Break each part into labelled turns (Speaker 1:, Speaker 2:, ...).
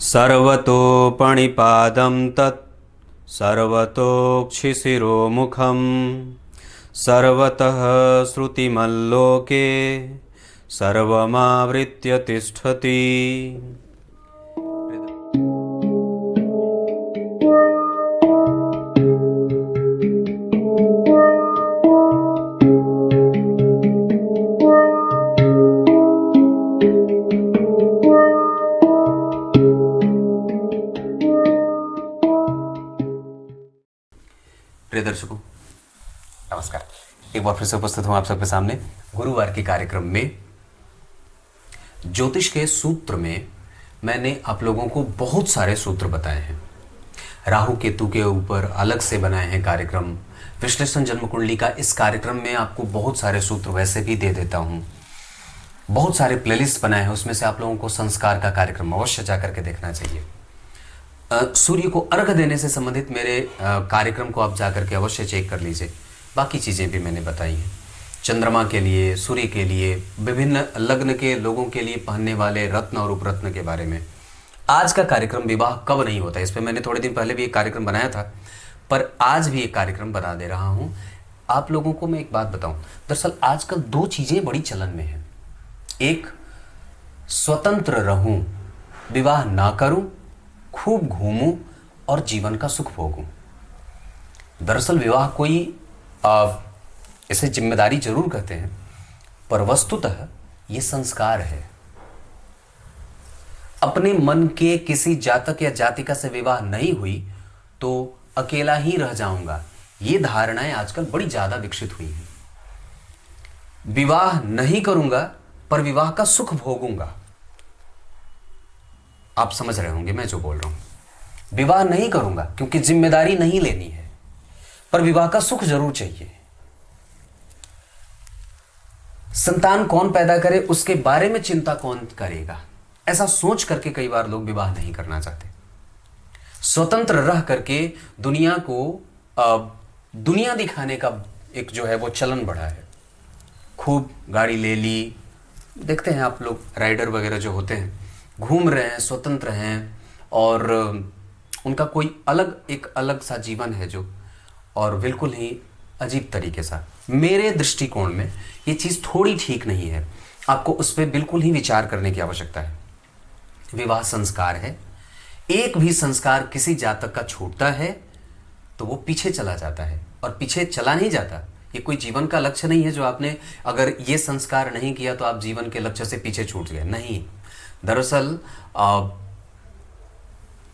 Speaker 1: सर्वतोपणिपादं तत् सर्वतोक्षिशिरोमुखं सर्वतः श्रुतिमल्लोके सर्वमावृत्य तिष्ठति। प्रिय दर्शकों नमस्कार, एक बार फिर से उपस्थित हूं आप सबके सामने गुरुवार के कार्यक्रम में। ज्योतिष के सूत्र में मैंने आप लोगों को बहुत सारे सूत्र बताए हैं। राहु केतु के ऊपर अलग से बनाए हैं कार्यक्रम। विश्लेषण जन्म कुंडली का इस कार्यक्रम में आपको बहुत सारे सूत्र वैसे भी दे देता हूं। बहुत सारे प्लेलिस्ट बनाए हैं, उसमें से आप लोगों को संस्कार का कार्यक्रम अवश्य जाकर के देखना चाहिए। सूर्य को अर्घ देने से संबंधित मेरे कार्यक्रम को आप जाकर के अवश्य चेक कर लीजिए। बाकी चीज़ें भी मैंने बताई हैं। चंद्रमा के लिए, सूर्य के लिए, विभिन्न लग्न के लोगों के लिए पहनने वाले रत्न और उपरत्न के बारे में। आज का कार्यक्रम विवाह कब नहीं होता, इस पर मैंने थोड़े दिन पहले भी एक कार्यक्रम बनाया था, पर आज भी एक कार्यक्रम बना दे रहा हूँ। आप लोगों को मैं एक बात बताऊँ, दरअसल आजकल दो चीज़ें बड़ी चलन में हैं। एक, स्वतंत्र रहूँ, विवाह ना करूँ, खूब घूमूं और जीवन का सुख भोगूं। दरअसल विवाह कोई इसे जिम्मेदारी जरूर कहते हैं, पर वस्तुतः ये संस्कार है। अपने मन के किसी जातक या जातिका से विवाह नहीं हुई तो अकेला ही रह जाऊंगा, ये धारणाएं आजकल बड़ी ज्यादा विकसित हुई हैं। विवाह नहीं करूंगा पर विवाह का सुख भोगूंगा। आप समझ रहे होंगे मैं जो बोल रहा हूं। विवाह नहीं करूंगा क्योंकि जिम्मेदारी नहीं लेनी है, पर विवाह का सुख जरूर चाहिए। संतान कौन पैदा करे उसके बारे में चिंता कौन करेगा, ऐसा सोच करके कई बार लोग विवाह नहीं करना चाहते। स्वतंत्र रह करके दुनिया को दुनिया दिखाने का एक जो है वो चलन बढ़ा है। खूब गाड़ी ले ली, देखते हैं आप लोग राइडर वगैरह जो होते हैं, घूम रहे हैं, स्वतंत्र हैं और उनका कोई एक अलग सा जीवन है जो, और बिल्कुल ही अजीब तरीके से। मेरे दृष्टिकोण में ये चीज़ थोड़ी ठीक नहीं है। आपको उस पर बिल्कुल ही विचार करने की आवश्यकता है। विवाह संस्कार है। एक भी संस्कार किसी जातक का छूटता है तो वो पीछे चला जाता है, और पीछे चला नहीं जाता। ये कोई जीवन का लक्ष्य नहीं है जो आपने अगर ये संस्कार नहीं किया तो आप जीवन के लक्ष्य से पीछे छूट गए, नहीं। दरअसल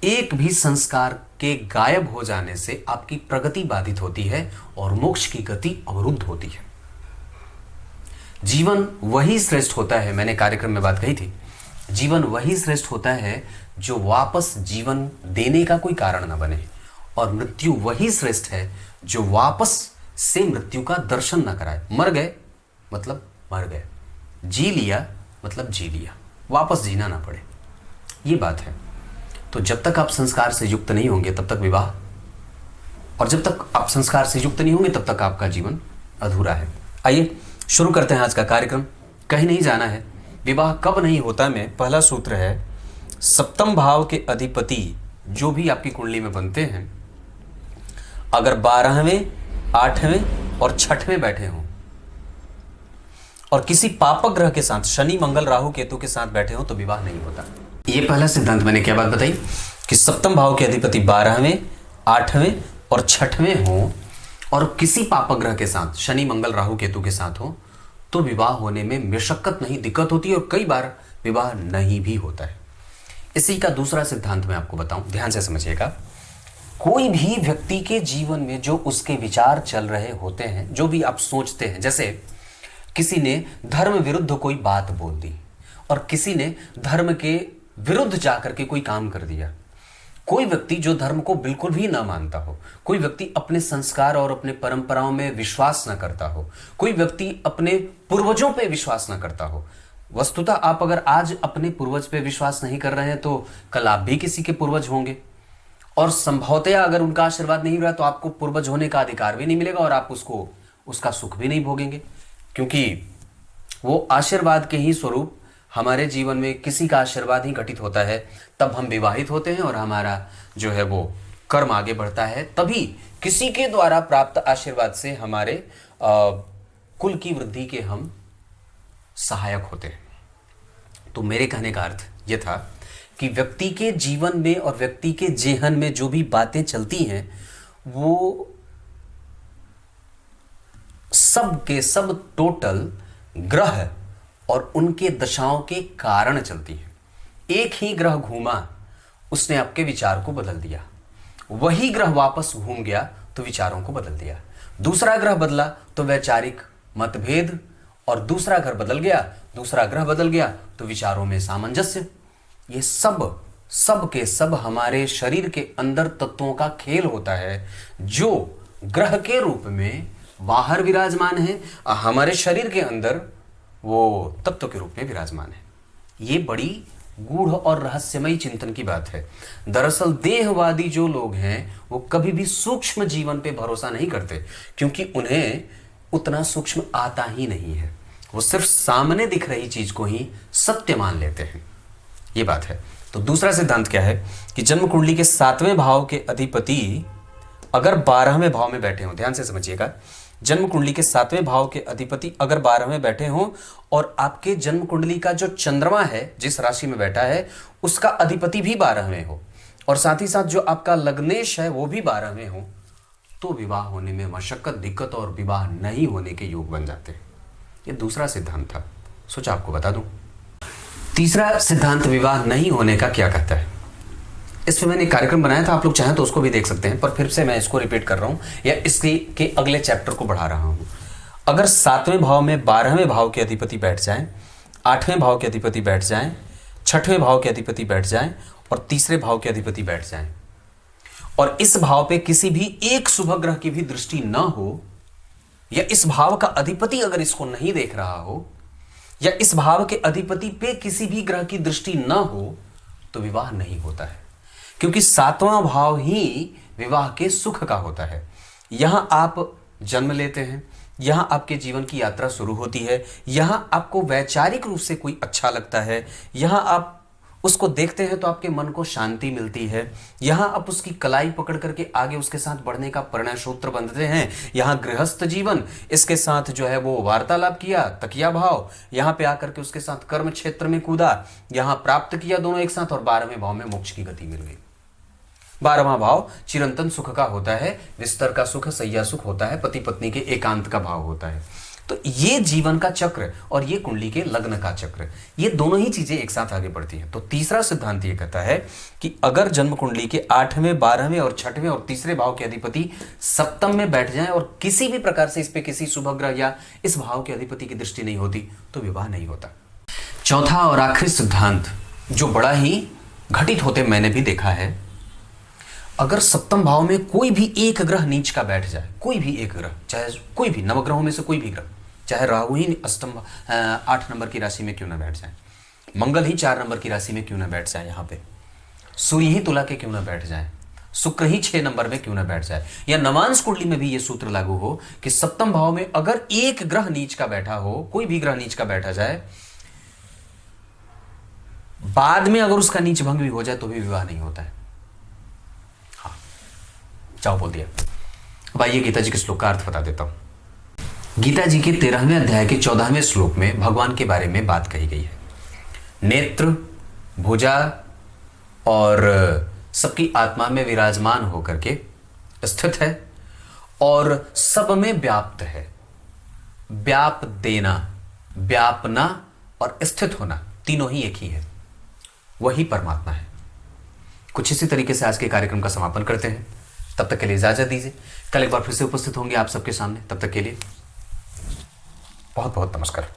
Speaker 1: एक भी संस्कार के गायब हो जाने से आपकी प्रगति बाधित होती है और मोक्ष की गति अवरुद्ध होती है। जीवन वही श्रेष्ठ होता है, मैंने कार्यक्रम में बात कही थी, जीवन वही श्रेष्ठ होता है जो वापस जीवन देने का कोई कारण न बने, और मृत्यु वही श्रेष्ठ है जो वापस से मृत्यु का दर्शन न कराए। मर गए मतलब मर गए, जी लिया मतलब जी लिया, वापस जीना ना पड़े, ये बात है। तो जब तक आप संस्कार से युक्त नहीं होंगे तब तक विवाह, और जब तक आप संस्कार से युक्त नहीं होंगे तब तक आपका जीवन अधूरा है। आइए शुरू करते हैं आज का कार्यक्रम। कहीं नहीं जाना है। विवाह कब नहीं होता में पहला सूत्र है, सप्तम भाव के अधिपति जो भी आपकी कुंडली में बनते हैं, अगर 12वें, 8वें और 6वें बैठे हों और किसी पापक ग्रह के साथ, शनि, मंगल, राहु, केतु के साथ बैठे हो तो विवाह नहीं होता। ये पहला सिद्धांत। मैंने क्या बात बताई कि सप्तम भाव के अधिपति 12वें, 8वें और 6वें हो और किसी पापक ग्रह के साथ, शनि, मंगल, राहु, केतु के साथ हो तो विवाह होने में मशक्कत नहीं, दिक्कत होती है, और कई बार विवाह नहीं भी होता है। इसी का दूसरा सिद्धांत मैं आपको बताऊं, ध्यान से समझिएगा। कोई भी व्यक्ति के जीवन में जो उसके विचार चल रहे होते हैं, जो भी आप सोचते हैं, जैसे किसी ने धर्म विरुद्ध कोई बात बोल दी और किसी ने धर्म के विरुद्ध जाकर के कोई काम कर दिया, कोई व्यक्ति जो धर्म को बिल्कुल भी ना मानता हो, कोई व्यक्ति अपने संस्कार और अपने परंपराओं में विश्वास ना करता हो, कोई व्यक्ति अपने पूर्वजों पे विश्वास ना करता हो। वस्तुतः आप अगर आज अपने पूर्वज पे विश्वास नहीं कर रहे हैं तो कल आप भी किसी के पूर्वज होंगे, और संभवतया अगर उनका आशीर्वाद नहीं रहा तो आपको पूर्वज होने का अधिकार भी नहीं मिलेगा और आप उसका सुख भी नहीं भोगेंगे, क्योंकि वो आशीर्वाद के ही स्वरूप हमारे जीवन में किसी का आशीर्वाद ही घटित होता है, तब हम विवाहित होते हैं और हमारा जो है वो कर्म आगे बढ़ता है, तभी किसी के द्वारा प्राप्त आशीर्वाद से हमारे कुल की वृद्धि के हम सहायक होते हैं। तो मेरे कहने का अर्थ यह था कि व्यक्ति के जीवन में और व्यक्ति के जेहन में जो भी बातें चलती हैं वो सब के सब टोटल ग्रह और उनके दशाओं के कारण चलती हैं। एक ही ग्रह घूमा, उसने आपके विचार को बदल दिया, वही ग्रह वापस घूम गया तो विचारों को बदल दिया। दूसरा ग्रह बदला तो वैचारिक मतभेद, और दूसरा ग्रह बदल गया, दूसरा ग्रह बदल गया तो विचारों में सामंजस्य। ये सब के सब हमारे शरीर के अंदर तत्वों का खेल होता है, जो ग्रह के रूप में बाहर विराजमान है, हमारे शरीर के अंदर वो तत्व के रूप में विराजमान है। ये बड़ी गूढ़ और रहस्यमयी चिंतन की बात है। दरअसल देहवादी जो लोग हैं वो कभी भी सूक्ष्म जीवन पे भरोसा नहीं करते, क्योंकि उन्हें उतना सूक्ष्म आता ही नहीं है। वो सिर्फ सामने दिख रही चीज को ही सत्य मान लेते हैं। ये बात है। तो दूसरा सिद्धांत क्या है कि जन्म कुंडली के 7वें भाव के अधिपति अगर 12वें भाव में बैठे हों, ध्यान से समझिएगा, जन्म कुंडली के 7वें भाव के अधिपति अगर 12वें बैठे हों और आपके जन्म कुंडली का जो चंद्रमा है जिस राशि में बैठा है उसका अधिपति भी 12वें हो, और साथ ही साथ जो आपका लग्नेश है वो भी 12वें हो, तो विवाह होने में मशक्कत, दिक्कत और विवाह नहीं होने के योग बन जाते हैं। ये दूसरा सिद्धांत था, सोचा आपको बता दूं। तीसरा सिद्धांत विवाह नहीं होने का क्या कहता है, इस पर मैंने एक कार्यक्रम बनाया था, आप लोग चाहें तो उसको भी देख सकते हैं, पर फिर से मैं इसको रिपीट कर रहा हूं या इसके के अगले चैप्टर को बढ़ा रहा हूं। अगर 7वें भाव में 12वें भाव के अधिपति बैठ जाएं, 8वें भाव के अधिपति बैठ जाएं, 6ठवें भाव के अधिपति बैठ जाएं और तीसरे भाव के अधिपति बैठ जाएं, और इस भाव पे किसी भी एक शुभ ग्रह की भी दृष्टि न हो, या इस भाव का अधिपति अगर इसको नहीं देख रहा हो, या इस भाव के अधिपति पे किसी भी ग्रह की दृष्टि न हो, तो विवाह नहीं होता है। क्योंकि 7वां भाव ही विवाह के सुख का होता है। यहां आप जन्म लेते हैं, यहां आपके जीवन की यात्रा शुरू होती है, यहां आपको वैचारिक रूप से कोई अच्छा लगता है, यहां आप उसको देखते हैं तो आपके मन को शांति मिलती है, यहां आप उसकी कलाई पकड़ करके आगे उसके साथ बढ़ने का प्रणय सूत्र बंधते हैं, यहां गृहस्थ जीवन, इसके साथ जो है वो वार्तालाप किया, तकिया भाव, यहां पे आकर के उसके साथ कर्म क्षेत्र में कूदा, यहां प्राप्त किया दोनों एक साथ, और 12वें भाव में मोक्ष की गति मिल गई। 12वां भाव चिरंतन सुख का होता है, विस्तर का सुख, सैया सुख होता है, पति पत्नी के एकांत का भाव होता है। तो ये जीवन का चक्र और ये कुंडली के लग्न का चक्र, ये दोनों ही चीजें एक साथ आगे बढ़ती हैं। तो तीसरा सिद्धांत ये कहता है कि अगर जन्म कुंडली के 8वें, 12वें और 6ठवें और तीसरे भाव के अधिपति सप्तम में बैठ जाएं और किसी भी प्रकार से इस पे किसी शुभ ग्रह या इस भाव के अधिपति की दृष्टि नहीं होती, तो विवाह नहीं होता। चौथा और आखिरी सिद्धांत जो बड़ा ही घटित होते मैंने भी देखा है, अगर सप्तम भाव में कोई भी एक ग्रह नीच का बैठ जाए, कोई भी एक ग्रह, चाहे कोई भी नवग्रहों में से कोई भी ग्रह, चाहे राहु ही 8 नंबर की राशि में क्यों ना बैठ जाए, मंगल ही 4 नंबर की राशि में क्यों ना बैठ जाए, यहाँ पे सूर्य ही तुला के क्यों ना बैठ जाए, शुक्र ही 6 नंबर में क्यों ना बैठ जाए, या नवांश कुंडली में भी ये सूत्र लागू हो कि सप्तम भाव में अगर एक ग्रह नीच का बैठा हो, कोई भी ग्रह नीच का बैठा जाए, बाद में अगर उसका नीच भंग भी हो जाए तो भी विवाह नहीं होता है। हाँ, चाओ बोल दिया। अब आइए गीता जी के श्लोक का अर्थ बता देता हूं। गीता जी के 13वें अध्याय के 14वें श्लोक में भगवान के बारे में बात कही गई है। नेत्र, भुजा और सबकी आत्मा में विराजमान होकर के स्थित है और सब में व्याप्त है। व्याप देना, व्यापना और स्थित होना तीनों ही एक ही है, वही परमात्मा है। कुछ इसी तरीके से आज के कार्यक्रम का समापन करते हैं। तब तक के लिए इजाजत दीजिए। कल एक बार फिर से उपस्थित होंगे आप सबके सामने। तब तक के लिए बहुत बहुत नमस्कार।